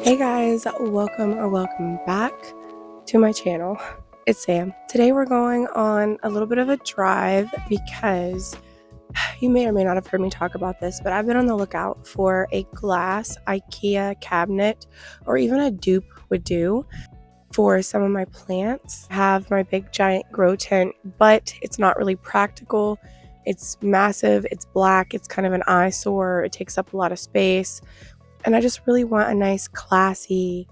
Hey guys, welcome back to my channel. It's Sam. Today we're going on a little bit of a drive because you may or may not have heard me talk about this, but I've been on the lookout for a glass IKEA cabinet, or even a dupe would do, for some of my plants. I have my big giant grow tent, but it's not really practical. It's massive, it's black, it's kind of an eyesore, it takes up a lot of space. And I just really want a nice classy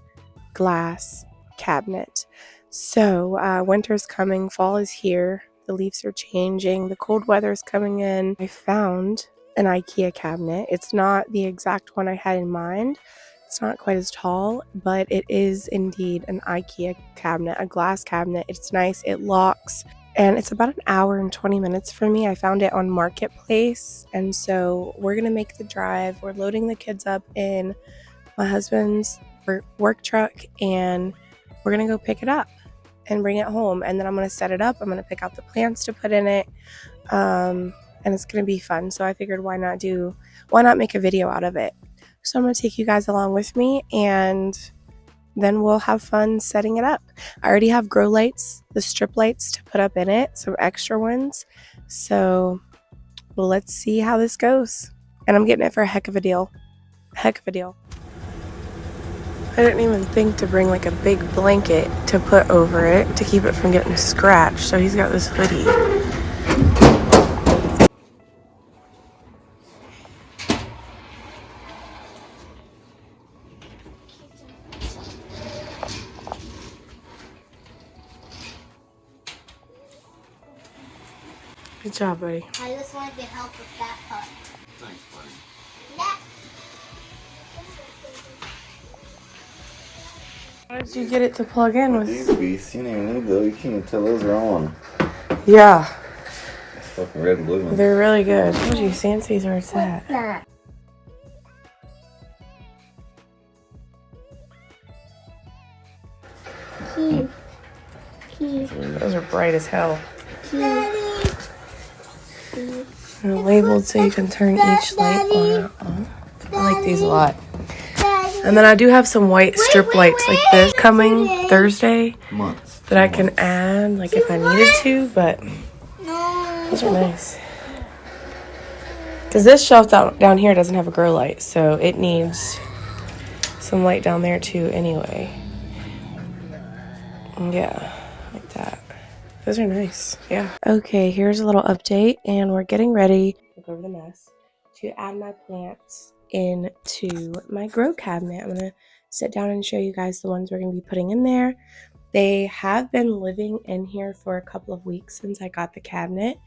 glass cabinet. So winter's coming, fall is here, the leaves are changing, the cold weather's coming in. I found an IKEA cabinet. It's not the exact one I had in mind. It's not quite as tall, but it is indeed an IKEA cabinet, a glass cabinet. It's nice, it locks. And it's about an hour and 20 minutes for me. I found it on Marketplace. And so we're going to make the drive. We're loading the kids up in my husband's work truck, and we're going to go pick it up and bring it home. And then I'm going to set it up. I'm going to pick out the plants to put in it. And it's going to be fun. So I figured why not make a video out of it? So I'm going to take you guys along with me, and then we'll have fun setting it up. I already have Growlights, the strip lights to put up in it, some extra ones. So let's see how this goes. And I'm getting it for a heck of a deal. I didn't even think to bring like a big blanket to put over it to keep it from getting scratched. So he's got this hoodie. Good job, buddy. I just wanted to help with that part. Thanks, buddy. Yeah. How did you get it to plug in with? These beasts, you don't even need those. You can't even tell those are on. Yeah. It's fucking red and blue. They're really good. Told you, Sansy's where it's at. That. Key. Those are bright as hell. Daddy. They're labeled so you can turn each light on or off. I like these a lot. And then I do have some white strip lights like this coming Thursday that I can add like if I needed to, but those are nice. Because this shelf down here doesn't have a grow light, so it needs some light down there too anyway. Yeah, like that. Those are nice, yeah. Okay, here's a little update, and we're getting ready, look over the mess, to add my plants into my grow cabinet. I'm gonna sit down and show you guys the ones we're gonna be putting in there. They have been living in here for a couple of weeks since I got the cabinet,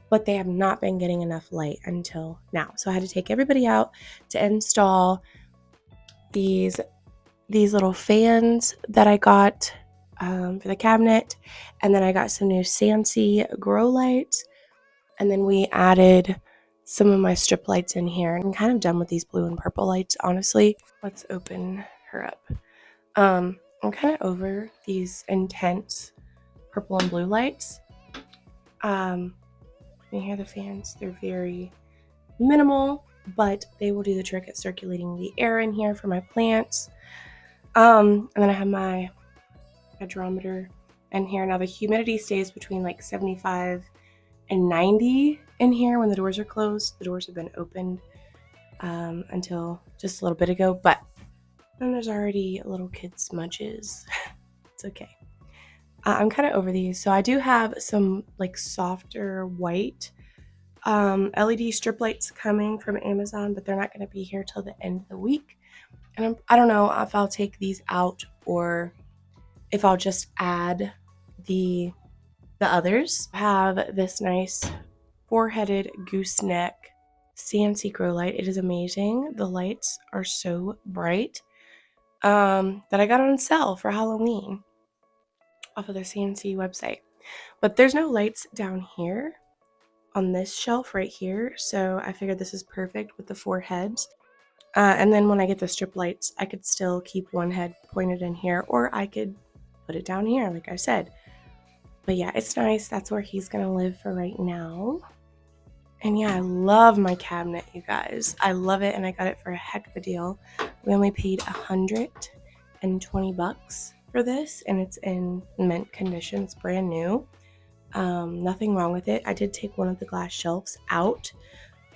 but they have not been getting enough light until now. So I had to take everybody out to install these little fans that I got for the cabinet, and then I got some new Sansy grow lights, and then we added some of my strip lights in here. I'm kind of done with these blue and purple lights, honestly. Let's open her up. I'm kind of over these intense purple and blue lights. You hear the fans, they're very minimal, but they will do the trick at circulating the air in here for my plants. And then I have my hydrometer in here. Now the humidity stays between like 75 and 90 in here when the doors are closed. The doors have been opened until just a little bit ago, but then there's already little kid smudges. It's okay. I'm kind of over these. So I do have some like softer white LED strip lights coming from Amazon, but they're not going to be here till the end of the week. And I don't know if I'll take these out or if I'll just add the others. I have this nice four-headed gooseneck Sansy grow light. It is amazing. The lights are so bright that I got on sale for Halloween off of the Sansy website. But there's no lights down here on this shelf right here, so I figured this is perfect with the four heads. And then when I get the strip lights, I could still keep one head pointed in here, or I could put it down here like I said. But yeah, it's nice. That's where he's gonna live for right now. And yeah, I love my cabinet, you guys. I love it, and I got it for a heck of a deal. We only paid $120 for this, and it's in mint condition. It's brand new. Nothing wrong with it. I did take one of the glass shelves out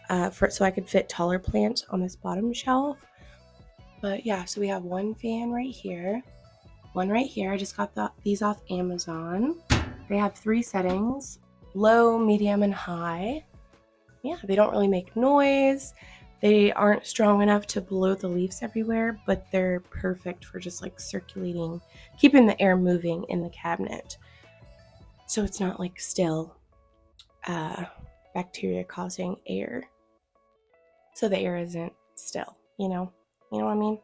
so I could fit taller plants on this bottom shelf. But yeah, so we have one fan right here, one right here. I just got these off Amazon. They have 3 settings: low, medium, and high. Yeah, they don't really make noise. They aren't strong enough to blow the leaves everywhere, but they're perfect for just like circulating, keeping the air moving in the cabinet. So it's not like still bacteria causing air. So the air isn't still, you know what I mean?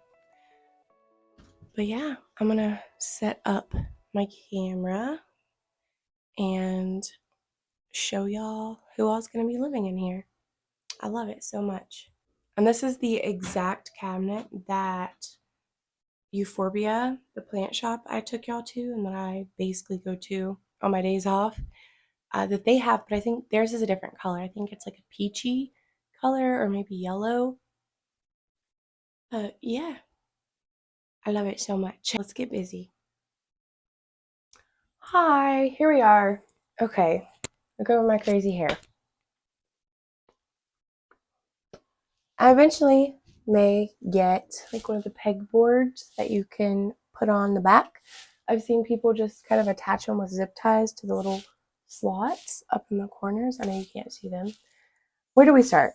But yeah, I'm gonna set up my camera and show y'all who all's gonna be living in here. I love it so much. And this is the exact cabinet that Euphorbia, the plant shop I took y'all to and that I basically go to on my days off, that they have, but I think theirs is a different color. I think it's like a peachy color or maybe yellow. Yeah, I love it so much. Let's get busy. Hi, here we are. Okay, look over my crazy hair. I eventually may get like one of the pegboards that you can put on the back. I've seen people just kind of attach them with zip ties to the little slots up in the corners. I know you can't see them. Where do we start?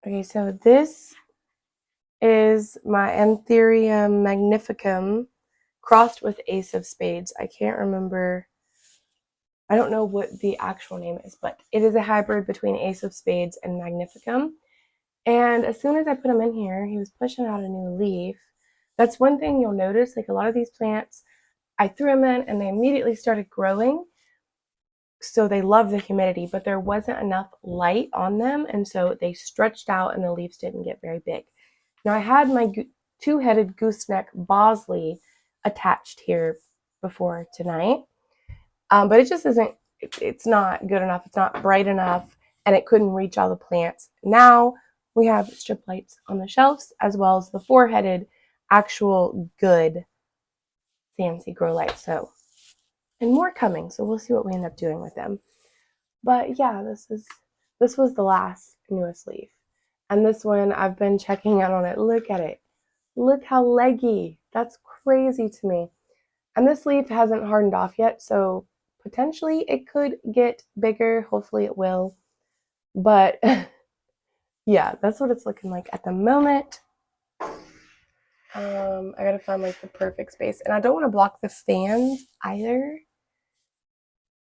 Okay, so this is my Anthurium magnificum crossed with Ace of Spades. I can't remember. I don't know what the actual name is, but it is a hybrid between Ace of Spades and Magnificum. And as soon as I put him in here, he was pushing out a new leaf. That's one thing you'll notice, like a lot of these plants, I threw them in and they immediately started growing. So they love the humidity, but there wasn't enough light on them. And so they stretched out and the leaves didn't get very big. Now I had my 2-headed gooseneck bosley attached here before tonight. But it just isn't, it's not good enough. It's not bright enough and it couldn't reach all the plants. Now we have strip lights on the shelves as well as the 4-headed actual good fancy grow lights. So, and more coming. So we'll see what we end up doing with them. But yeah, this was the last newest leaf. And this one I've been checking out on it. Look at it. Look how leggy. That's crazy to me. And this leaf hasn't hardened off yet, so potentially it could get bigger. Hopefully it will. But yeah, that's what it's looking like at the moment. I gotta find like the perfect space. And I don't want to block the fans either.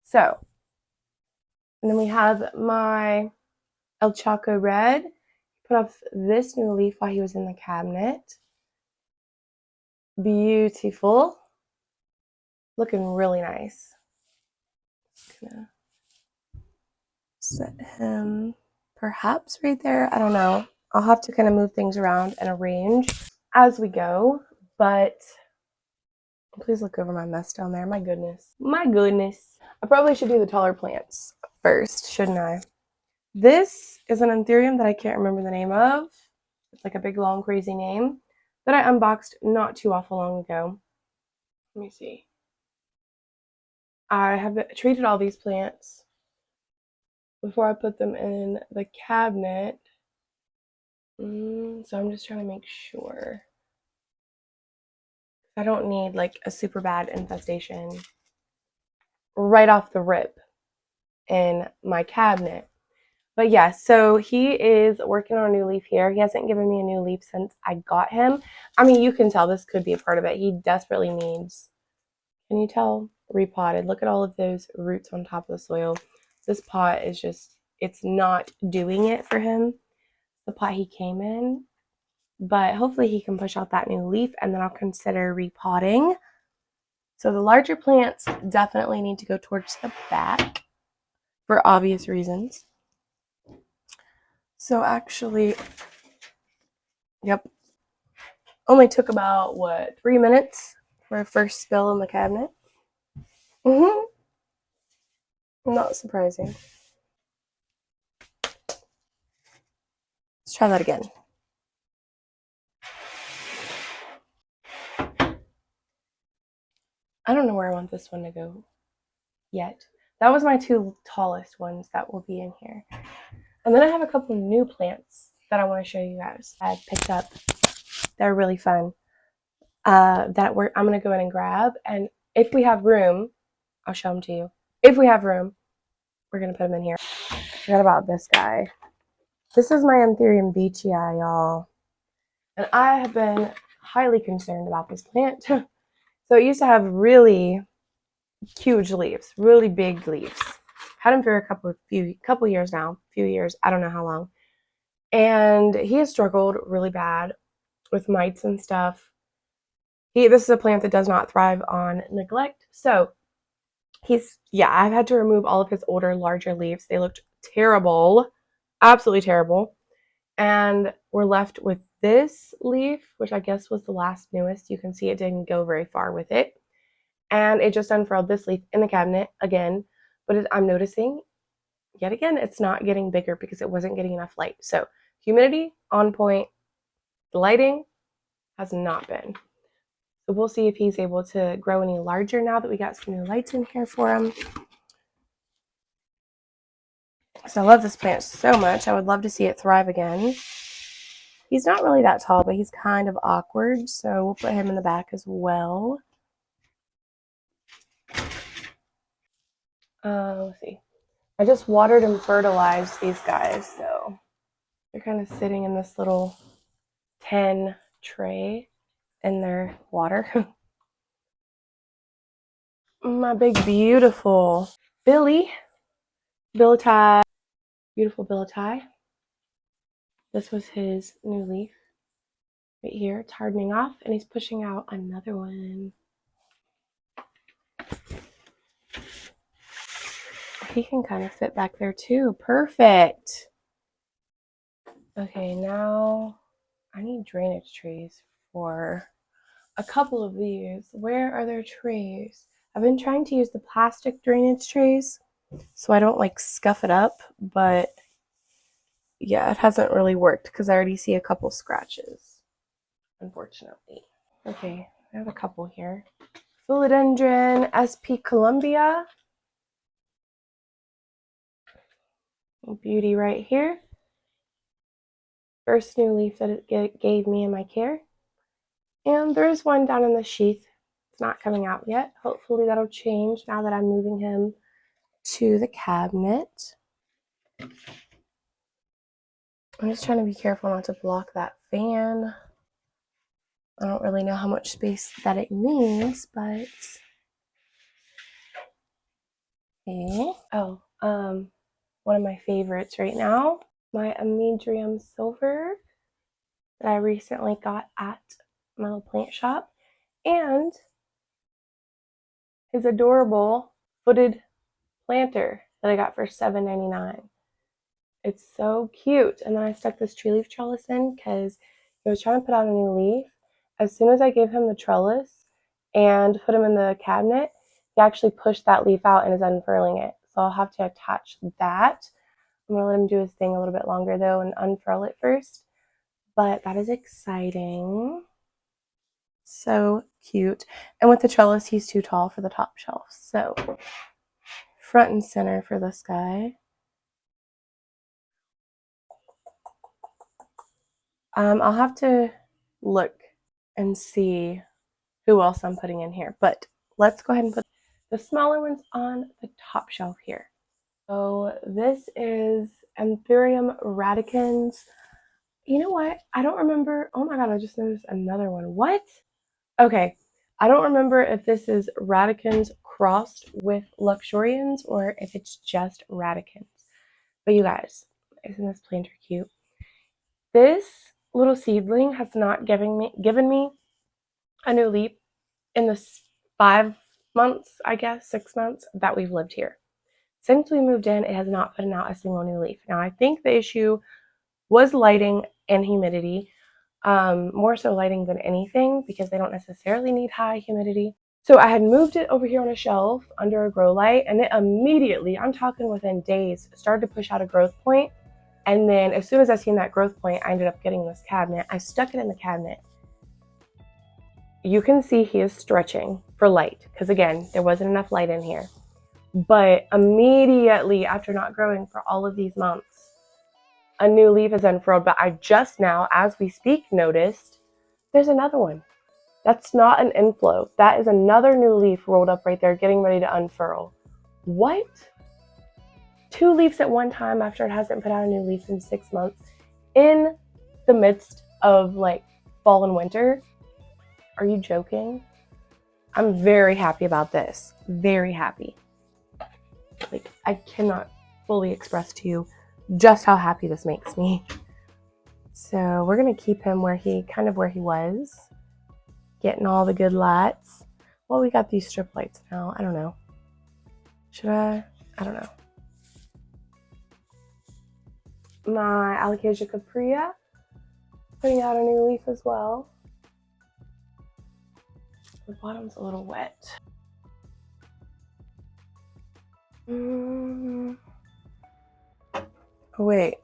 So, and then we have my El Chaco Red. Put off this new leaf while he was in the cabinet. Beautiful. Looking really nice. Gonna set him perhaps right there. I don't know. I'll have to kind of move things around and arrange as we go. But please look over my mess down there. My goodness. My goodness. I probably should do the taller plants first, shouldn't I? This is an Anthurium that I can't remember the name of. It's like a big, long, crazy name that I unboxed not too awful long ago. Let me see. I have treated all these plants before I put them in the cabinet. So I'm just trying to make sure. I don't need like a super bad infestation right off the rip in my cabinet. But yeah, so he is working on a new leaf here. He hasn't given me a new leaf since I got him. I mean, you can tell this could be a part of it. He desperately needs, can you tell? Repotted. Look at all of those roots on top of the soil. This pot is just, it's not doing it for him, the pot he came in. But hopefully he can push out that new leaf and then I'll consider repotting. So the larger plants definitely need to go towards the back for obvious reasons. So actually, yep, only took about, 3 minutes for a first spill in the cabinet. Not surprising. Let's try that again. I don't know where I want this one to go yet. That was my 2 tallest ones that will be in here. And then I have a couple new plants that I want to show you guys. I picked up. They're really fun. I'm going to go in and grab. And if we have room, I'll show them to you. If we have room, we're going to put them in here. I forgot about this guy. This is my Anthurium veitchii, y'all. And I have been highly concerned about this plant. So it used to have really huge leaves, really big leaves. Had him for a couple years now, few years, I don't know how long. And he has struggled really bad with mites and stuff. This is a plant that does not thrive on neglect. So I've had to remove all of his older, larger leaves. They looked terrible, absolutely terrible. And we're left with this leaf, which I guess was the last newest. You can see it didn't go very far with it. And it just unfurled this leaf in the cabinet again. But I'm noticing, yet again, it's not getting bigger because it wasn't getting enough light. So humidity on point. The lighting has not been. So we'll see if he's able to grow any larger now that we got some new lights in here for him. So I love this plant so much. I would love to see it thrive again. He's not really that tall, but he's kind of awkward. So we'll put him in the back as well. Let's see. I just watered and fertilized these guys. So they're kind of sitting in this little 10 tray in their water. My big, beautiful Billy tie. Beautiful Billy. This was his new leaf right here. It's hardening off, and he's pushing out another one. He can kind of fit back there too. Perfect. Okay, now I need drainage trays for a couple of these. Where are their trays? I've been trying to use the plastic drainage trays so I don't like scuff it up, but yeah, it hasn't really worked because I already see a couple scratches, unfortunately. Okay, I have a couple here. Philodendron SP Columbia. Beauty right here. First new leaf that it gave me in my care. And there's one down in the sheath. It's not coming out yet. Hopefully that'll change now that I'm moving him to the cabinet. I'm just trying to be careful not to block that fan. I don't really know how much space that it needs, but okay. Oh, one of my favorites right now, my Amedrium Silver that I recently got at my little plant shop, and his adorable footed planter that I got for $7.99. It's so cute. And then I stuck this tree leaf trellis in because he was trying to put out a new leaf. As soon as I gave him the trellis and put him in the cabinet, he actually pushed that leaf out and is unfurling it. So I'll have to attach that. I'm going to let him do his thing a little bit longer though and unfurl it first. But that is exciting. So cute. And with the trellis, he's too tall for the top shelf. So front and center for this guy. I'll have to look and see who else I'm putting in here. But let's go ahead and put the smaller ones on the top shelf here. So this is Anthurium radicans. You know what? I don't remember. Oh my god, I just noticed another one. What? Okay. I don't remember if this is radicans crossed with luxurians or if it's just radicans. But you guys, isn't this planter cute? This little seedling has not given me a new leaf in the 5 months, I guess, 6 months that we've lived here. Since we moved in, it has not put out a single new leaf. Now, I think the issue was lighting and humidity, more so lighting than anything because they don't necessarily need high humidity. So I had moved it over here on a shelf under a grow light, and it immediately, I'm talking within days, started to push out a growth point. And then as soon as I seen that growth point, I ended up getting this cabinet. I stuck it in the cabinet. You can see he is stretching for light because, again, there wasn't enough light in here. But immediately after not growing for all of these months, a new leaf is unfurled. But I just now, as we speak, noticed there's another one. That's not an inflow. That is another new leaf rolled up right there, getting ready to unfurl. What? 2 leaves at one time after it hasn't put out a new leaf in 6 months in the midst of like fall and winter? Are you joking? I'm very happy about this. Very happy. Like, I cannot fully express to you just how happy this makes me. So we're gonna keep him where he was, getting all the good lights. Well, we got these strip lights now. I don't know. Should I? I don't know. My Alocasia caprea putting out a new leaf as well. The bottom's a little wet. Oh, wait.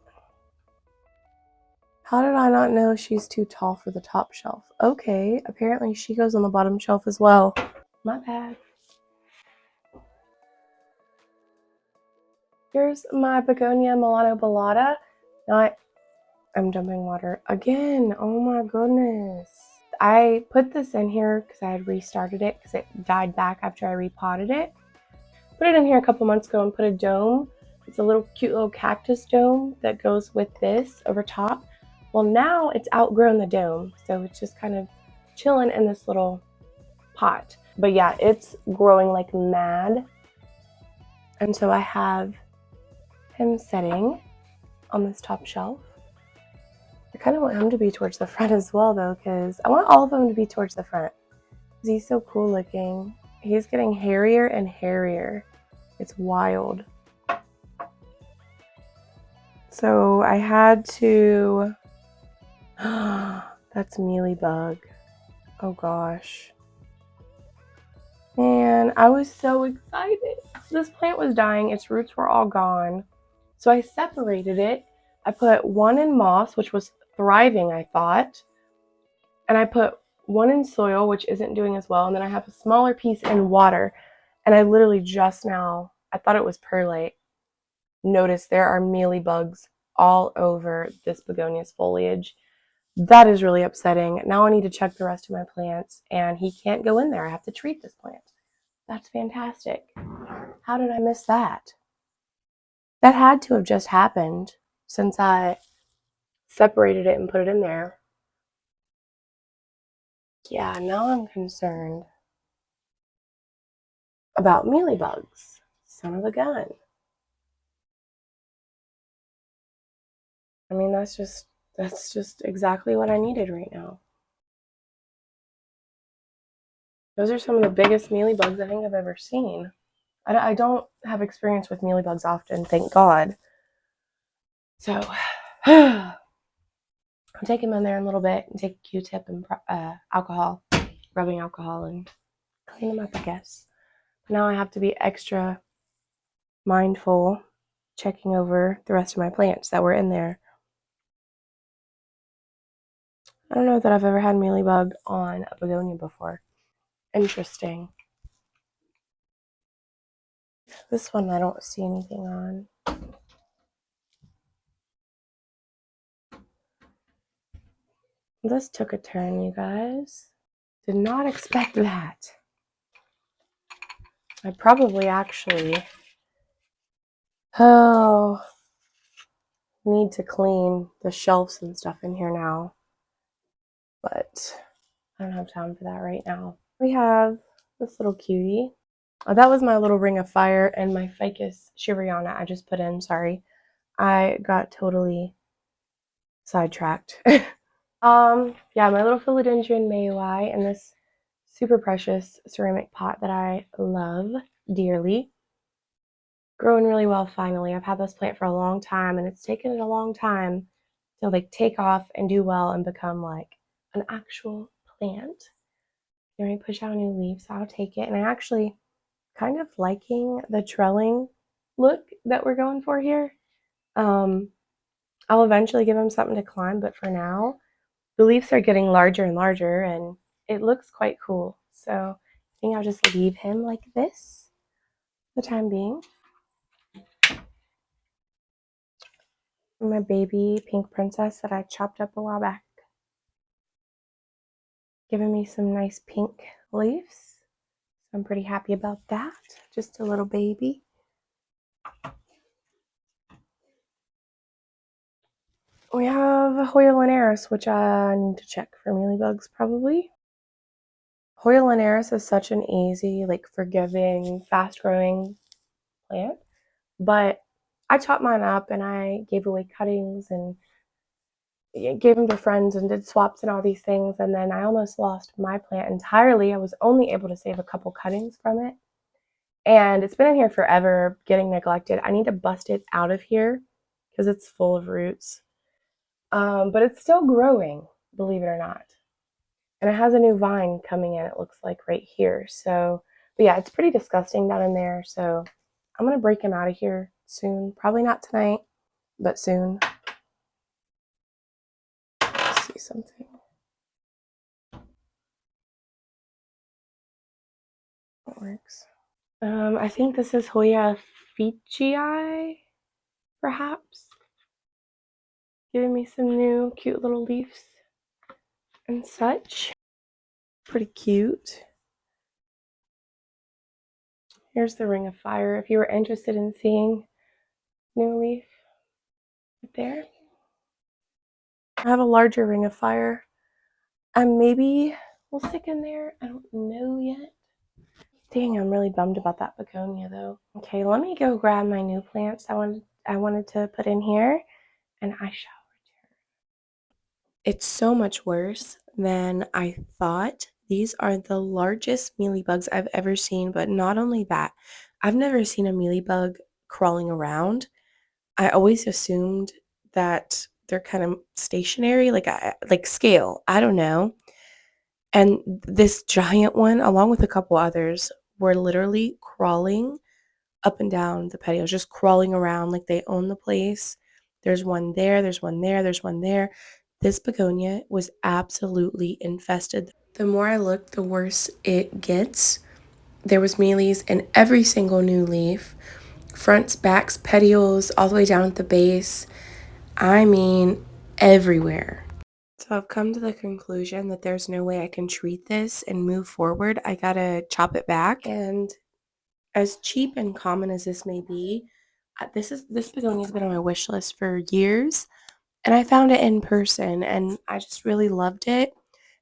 How did I not know she's too tall for the top shelf? Okay, apparently she goes on the bottom shelf as well. My bad. Here's my Begonia Milano Ballata. Now I'm dumping water again. Oh my goodness. I put this in here because I had restarted it because it died back after I repotted it. Put it in here a couple months ago and put a dome. It's a little cute little cactus dome that goes with this over top. Well, now it's outgrown the dome, so it's just kind of chilling in this little pot. But yeah, it's growing like mad. And so I have him setting on this top shelf. I kind of want him to be towards the front as well, though, because I want all of them to be towards the front. Because he's so cool looking. He's getting hairier and hairier. It's wild. So I had to... That's mealy bug. Oh gosh. Man, I was so excited. This plant was dying. Its roots were all gone. So I separated it. I put one in moss, which was thriving, I thought. And I put one in soil, which isn't doing as well. And then I have a smaller piece in water. And I literally just now, I thought it was perlite, noticed there are mealy bugs all over this begonia's foliage. That is really upsetting. Now I need to check the rest of my plants, and he can't go in there. I have to treat this plant. That's fantastic. How did I miss that? That had to have just happened since I separated it and put it in there. Yeah, now I'm concerned about mealybugs. Son of a gun. I mean, that's just exactly what I needed right now. Those are some of the biggest mealybugs I think I've ever seen. I don't have experience with mealybugs often, thank God. So, I'll take him in there in a little bit and take a Q-tip and alcohol, rubbing alcohol, and clean him up, I guess. Now I have to be extra mindful, checking over the rest of my plants that were in there. I don't know that I've ever had mealybug on a begonia before. Interesting. This one I don't see anything on. This took a turn, you guys. Did not expect that. I probably actually need to clean the shelves and stuff in here now. But I don't have time for that right now. We have this little cutie. Oh, that was my little ring of fire and my ficus shiveriana I just put in. Sorry. I got totally sidetracked. Yeah, my little philodendron mayui in this super precious ceramic pot that I love dearly. Growing really well finally. I've had this plant for a long time, and it's taken it a long time to like take off and do well and become like an actual plant. Then we push out a new leaf, so I'll take it. And I actually kind of liking the trelling look that we're going for here. I'll eventually give him something to climb, but for now, the leaves are getting larger and larger, and it looks quite cool. So I think I'll just leave him like this for the time being. My baby pink princess that I chopped up a while back, giving me some nice pink leaves. So I'm pretty happy about that. Just a little baby. We have Hoya, which I need to check for mealybugs probably. Hoya is such an easy, like forgiving, fast-growing plant, but I chopped mine up and I gave away cuttings and gave them to friends and did swaps and all these things, and then I almost lost my plant entirely. I was only able to save a couple cuttings from it, and it's been in here forever getting neglected. I need to bust it out of here because it's full of roots, but it's still growing, believe it or not. And it has a new vine coming in, it looks like right here. So, but yeah, it's pretty disgusting down in there. So I'm going to break him out of here soon. Probably not tonight, but soon. Let's see something. That works. I think this is Hoya Fichii, perhaps. Giving me some new cute little leaves and such. Pretty cute. Here's the ring of fire if you were interested in seeing new leaf right there. I have a larger ring of fire. And maybe we'll stick in there. I don't know yet. Dang, I'm really bummed about that begonia though. Okay, let me go grab my new plants I wanted to put in here, and I shall return. It's so much worse than I thought. These are the largest mealybugs I've ever seen, but not only that, I've never seen a mealybug crawling around. I always assumed that they're kind of stationary, like scale. I don't know. And this giant one, along with a couple others, were literally crawling up and down the patios, just crawling around like they own the place. There's one there, there's one there, there's one there. This begonia was absolutely infested. The more I look, the worse it gets. There was mealies in every single new leaf. Fronts, backs, petioles, all the way down at the base. I mean, everywhere. So I've come to the conclusion that there's no way I can treat this and move forward. I gotta chop it back. And as cheap and common as this may be, this begonia's been on my wish list for years, and I found it in person, and I just really loved it.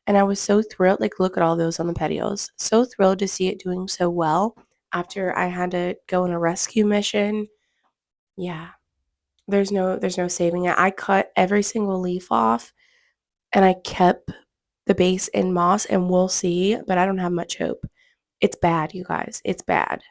And I was so thrilled. Like, look at all those on the petioles. So thrilled to see it doing so well after I had to go on a rescue mission. Yeah, there's no saving it. I cut every single leaf off and I kept the base in moss, and we'll see, but I don't have much hope. It's bad, you guys. It's bad.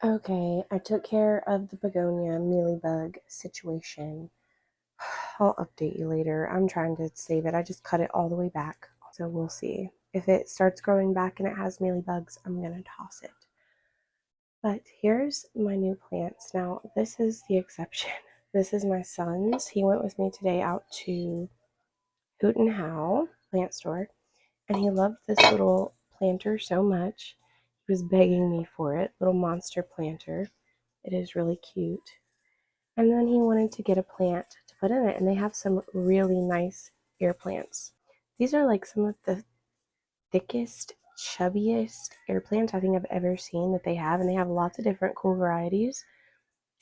Okay, I took care of the begonia mealybug situation. I'll update you later. I'm trying to save it. I just cut it all the way back, so we'll see. If it starts growing back and it has mealybugs, I'm gonna toss it. But here's my new plants. Now, this is the exception. This is my son's. He went with me today out to Hoot and How plant store, and he loved this little planter so much. He was begging me for it, little monster planter. It is really cute. And then he wanted to get a plant to put in it, and they have some really nice air plants. These are like some of the thickest, chubbiest air plants I think I've ever seen that they have, and they have lots of different cool varieties.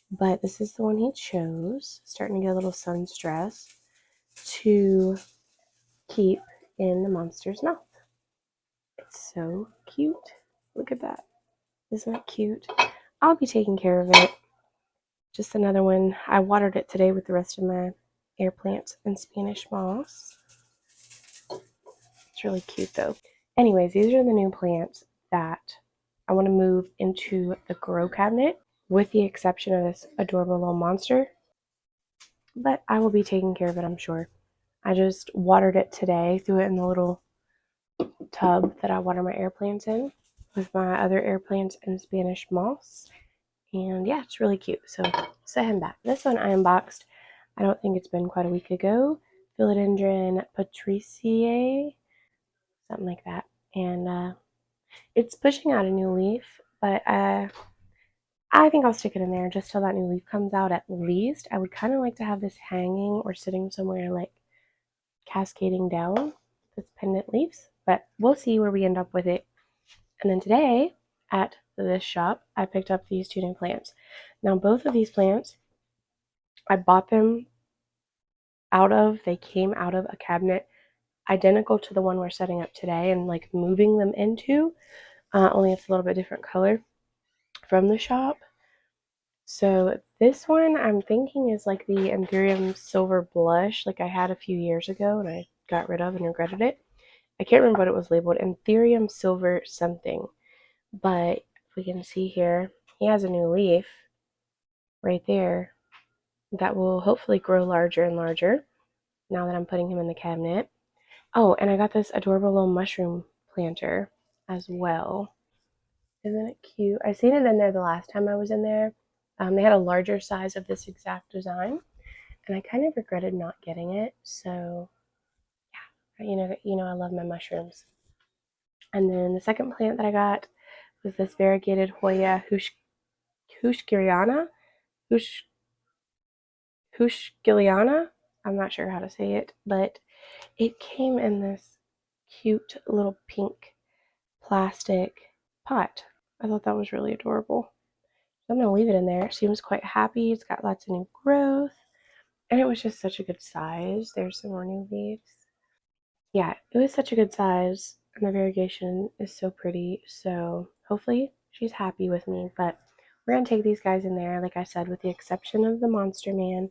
But this is the one he chose. Starting to get a little sun stress to keep in the monster's mouth. It's so cute. Look at that. Isn't it cute? I'll be taking care of it. Just another one. I watered it today with the rest of my air plants and Spanish moss. It's really cute though. Anyways, these are the new plants that I want to move into the grow cabinet, with the exception of this adorable little monster. But I will be taking care of it, I'm sure. I just watered it today, threw it in the little tub that I water my air plants in with my other air plants and Spanish moss. And yeah, it's really cute. So set him back. This one I unboxed. I don't think it's been quite a week ago. Philodendron patriciae, something like that. And it's pushing out a new leaf, but I think I'll stick it in there just till that new leaf comes out at least. I would kind of like to have this hanging or sitting somewhere like cascading down, this pendant leaves, but we'll see where we end up with it. And then today at this shop, I picked up these two new plants. Now, both of these plants, I bought them they came out of a cabinet identical to the one we're setting up today and like moving them into, only it's a little bit different color from the shop. So this one I'm thinking is like the Ethereum Silver Blush like I had a few years ago and I got rid of and regretted it. I can't remember what it was labeled, Ethereum Silver something. But we can see here, he has a new leaf right there that will hopefully grow larger and larger now that I'm putting him in the cabinet. Oh, and I got this adorable little mushroom planter as well. Isn't it cute? I seen it in there the last time I was in there. They had a larger size of this exact design, and I kind of regretted not getting it. So, yeah, I love my mushrooms. And then the second plant that I got was this variegated Hoya Hushkiriana. Hushkiliana. I'm not sure how to say it, but it came in this cute little pink plastic pot. I thought that was really adorable. So I'm going to leave it in there. It seems quite happy. It's got lots of new growth. And it was just such a good size. There's some more new leaves. Yeah, it was such a good size. And the variegation is so pretty. So hopefully she's happy with me. But we're going to take these guys in there, like I said, with the exception of the Monster Man,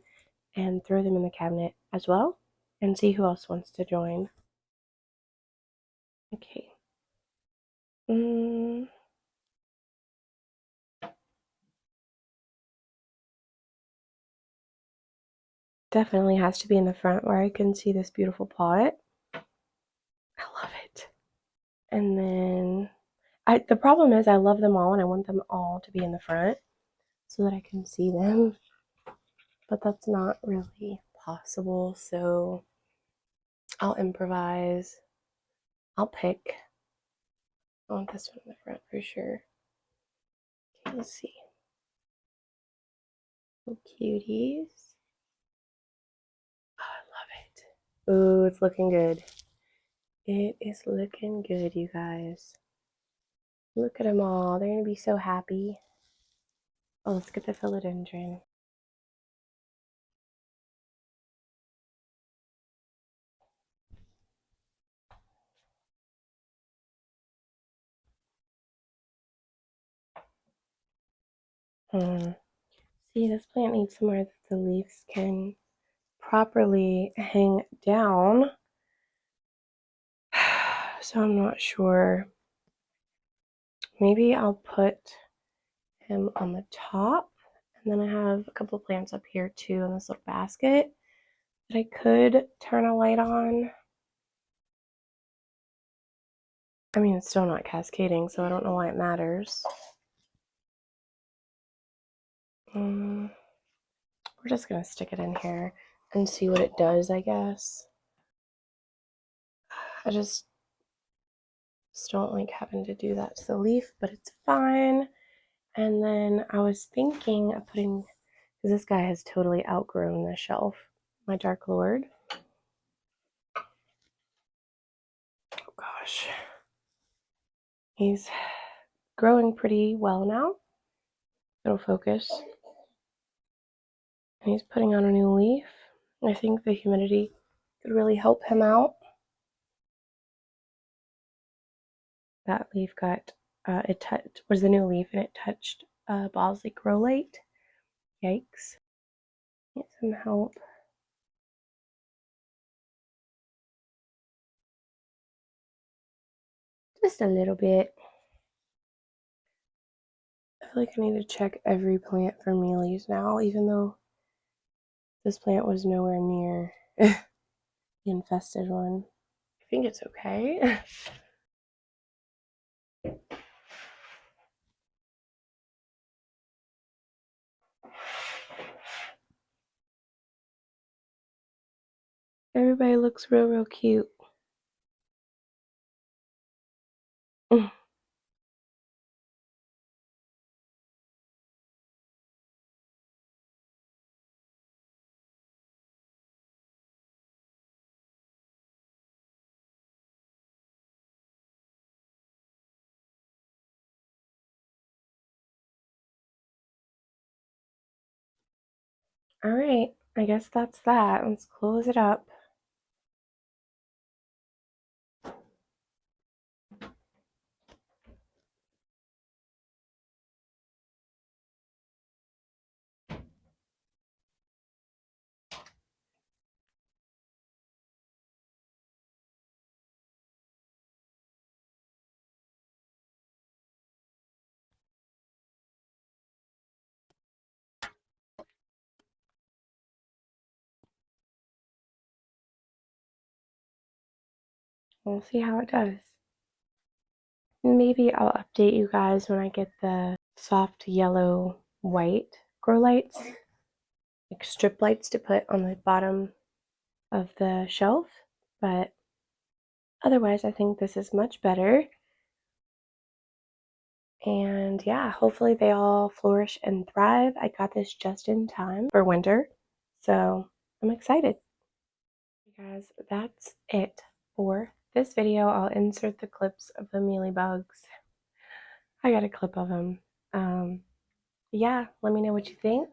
and throw them in the cabinet as well and see who else wants to join. Okay. Definitely has to be in the front where I can see this beautiful pot. I love it. And then the problem is I love them all and I want them all to be in the front so that I can see them. But that's not really possible, so I'll improvise. I'll pick. I want this one in the front for sure. Okay, let's see. Oh, cuties. Oh, I love it. Ooh, it's looking good. It is looking good, you guys. Look at them all. They're going to be so happy. Oh, let's get the philodendron. See, this plant needs somewhere that the leaves can properly hang down. So I'm not sure. Maybe I'll put him on the top. And then I have a couple of plants up here too in this little basket that I could turn a light on. I mean, it's still not cascading, so I don't know why it matters. We're just going to stick it in here and see what it does, I guess. I just don't like having to do that to the leaf, but it's fine. And then I was thinking of putting, because this guy has totally outgrown the shelf, my Dark Lord. Oh gosh. He's growing pretty well now. It'll focus. And he's putting on a new leaf. I think the humidity could really help him out. That leaf got, was the new leaf and it touched Bosley Growlight. Yikes. Need some help. Just a little bit. I feel like I need to check every plant for mealies now, even though this plant was nowhere near the infested one. I think it's okay. Everybody looks real cute. Alright, I guess that's that. Let's close it up. We'll see how it does. Maybe I'll update you guys when I get the soft yellow white grow lights, like strip lights to put on the bottom of the shelf, but otherwise I think this is much better. And yeah, hopefully they all flourish and thrive. I got this just in time for winter, so I'm excited. Guys, that's it for this video. I'll insert the clips of the mealy bugs. I got a clip of them. Yeah, let me know what you think.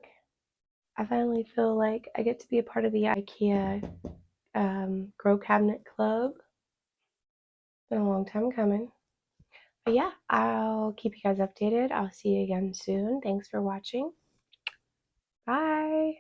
I finally feel like I get to be a part of the IKEA Grow Cabinet Club. Been a long time coming. But yeah, I'll keep you guys updated. I'll see you again soon. Thanks for watching. Bye.